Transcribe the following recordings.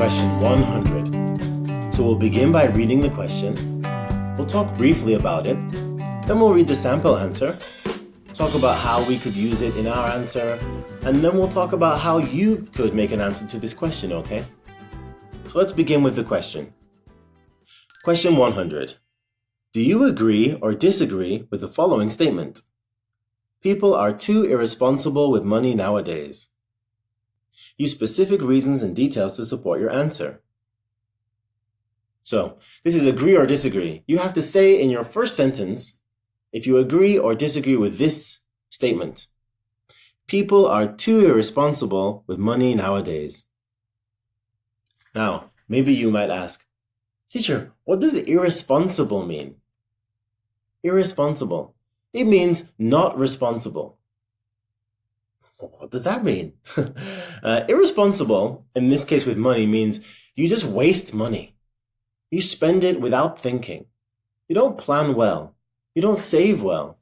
question 100. So we'll begin by reading the question, we'll talk briefly about it, then we'll read the sample answer, talk about how we could use it in our answer, and then we'll talk about how you could make an answer to this question, okay? So let's begin with the question. Question 100. Do you agree or disagree with the following statement? People are too irresponsible with money nowadays. Use specific reasons and details to support your answer. So, this is agree or disagree. You have to say in your first sentence if you agree or disagree with this statement. People are too irresponsible with money nowadays. Now, maybe you might ask, Teacher, what does irresponsible mean? Irresponsible. It means not responsible. What does that mean? Irresponsible, in this case with money, means you just waste money. You spend it without thinking. You don't plan well. You don't save well.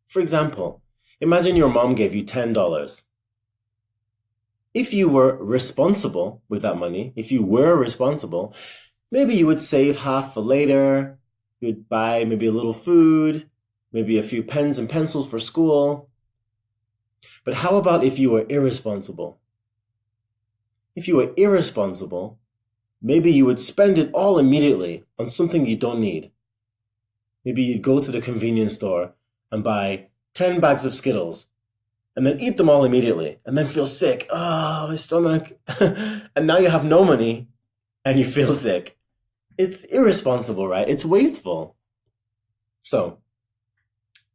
For example, imagine your mom gave you $10. If you were responsible with that money, maybe you would save half for later. You'd buy maybe a little food, maybe a few pens and pencils for school. But how about if you were irresponsible? If you were irresponsible, maybe you would spend it all immediately on something you don't need. Maybe you'd go to the convenience store and buy 10 bags of Skittles and then eat them all immediately and then feel sick. Oh, my stomach. And now you have no money and you feel sick. It's irresponsible, right? It's wasteful. So,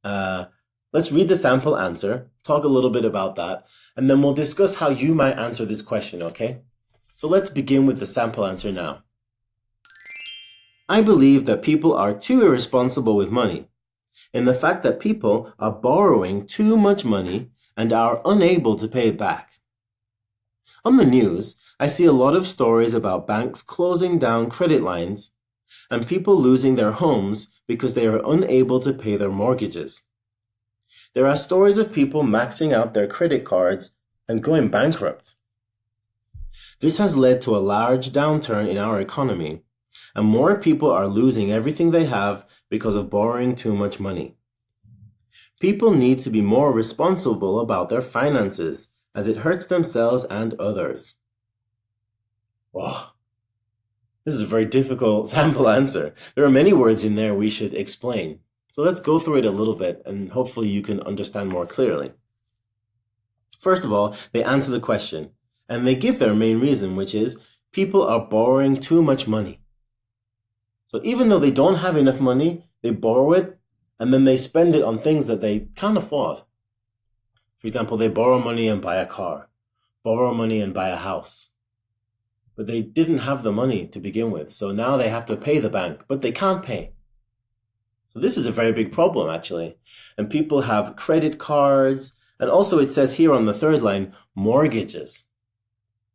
let's read the sample answer, talk a little bit about that, and then we'll discuss how you might answer this question, okay? So let's begin with the sample answer now. I believe that people are too irresponsible with money, in the fact that people are borrowing too much money and are unable to pay it back. On the news, I see a lot of stories about banks closing down credit lines and people losing their homes because they are unable to pay their mortgages. There are stories of people maxing out their credit cards and going bankrupt. This has led to a large downturn in our economy, and more people are losing everything they have because of borrowing too much money. People need to be more responsible about their finances, as it hurts themselves and others. Wow, this is a very difficult sample answer. There are many words in there we should explain. So let's go through it a little bit and hopefully you can understand more clearly. First of all, they answer the question and they give their main reason, which is people are borrowing too much money. So even though they don't have enough money, they borrow it and then they spend it on things that they can't afford. For example, they borrow money and buy a car, borrow money and buy a house. But they didn't have the money to begin with, so now they have to pay the bank, but they can't pay. So this is a very big problem, actually. And people have credit cards, and also it says here on the third line, mortgages.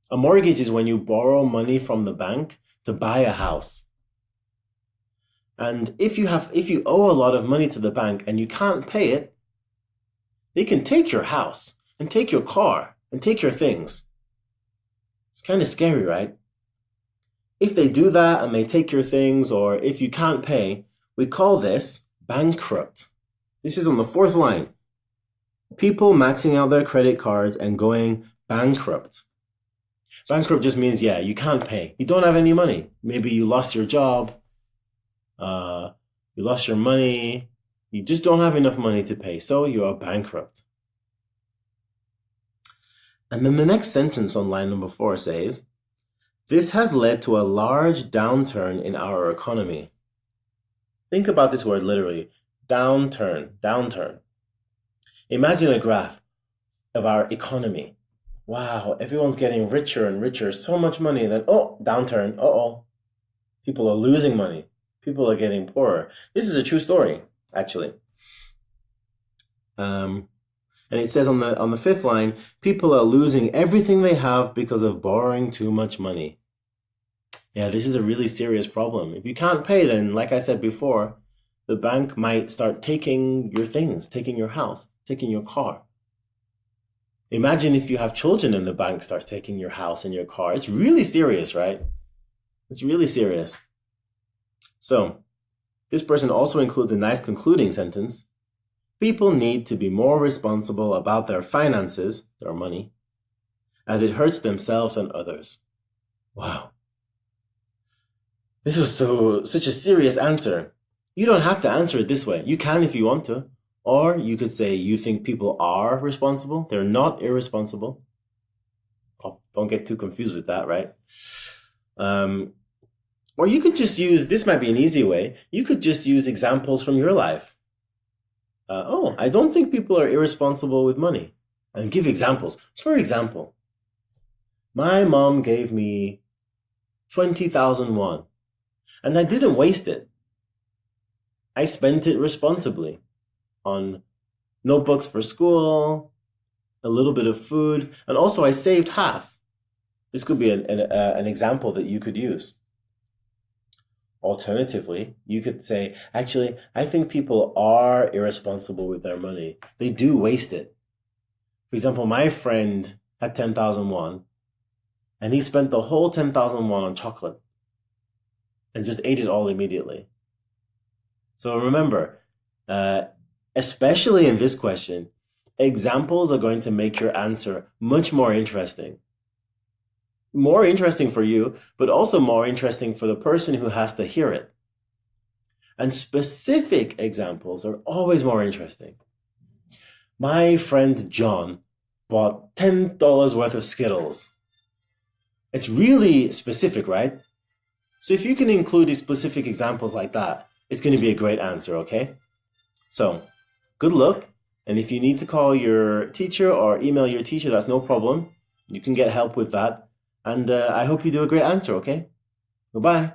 A mortgage is when you borrow money from the bank to buy a house. And if you owe a lot of money to the bank and you can't pay it, they can take your house and take your car and take your things. It's kind of scary, right? If they do that and they take your things, or if you can't pay, we call this bankrupt. This is on the fourth line. People maxing out their credit cards and going bankrupt. Bankrupt just means, you can't pay. You don't have any money. Maybe you lost your job. You lost your money. You just don't have enough money to pay. So you're bankrupt. And then the next sentence on line number 4 says, this has led to a large downturn in our economy. Think about this word literally, downturn. Imagine a graph of our economy. Wow, everyone's getting richer and richer, so much money, then, downturn, people are losing money. People are getting poorer. This is a true story, actually. And it says on the fifth line, people are losing everything they have because of borrowing too much money. Yeah, this is a really serious problem. If you can't pay, then, like I said before, the bank might start taking your things, taking your house, taking your car. Imagine if you have children and the bank starts taking your house and your car. It's really serious, right? It's really serious. So, this person also includes a nice concluding sentence. People need to be more responsible about their finances, their money, as it hurts themselves and others. Wow. This was such a serious answer. You don't have to answer it this way. You can if you want to. Or you could say you think people are responsible. They're not irresponsible. Oh, don't get too confused with that, right? Or you could just use, this might be an easy way, you could just use examples from your life. I don't think people are irresponsible with money. And give examples. For example, my mom gave me 20,000 won, and I didn't waste it. I spent it responsibly on notebooks for school, a little bit of food, and also I saved half. This could be an example that you could use. Alternatively, you could say, actually, I think people are irresponsible with their money. They do waste it. For example, my friend had 10,000 won, and he spent the whole 10,000 won on chocolate and just ate it all immediately. So remember, especially in this question, examples are going to make your answer much more interesting. More interesting for you, but also more interesting for the person who has to hear it. And specific examples are always more interesting. My friend John bought $10 worth of Skittles. It's really specific, right? So if you can include these specific examples like that, it's going to be a great answer, okay? So, good luck. And if you need to call your teacher or email your teacher, that's no problem. You can get help with that. And I hope you do a great answer, okay? Goodbye.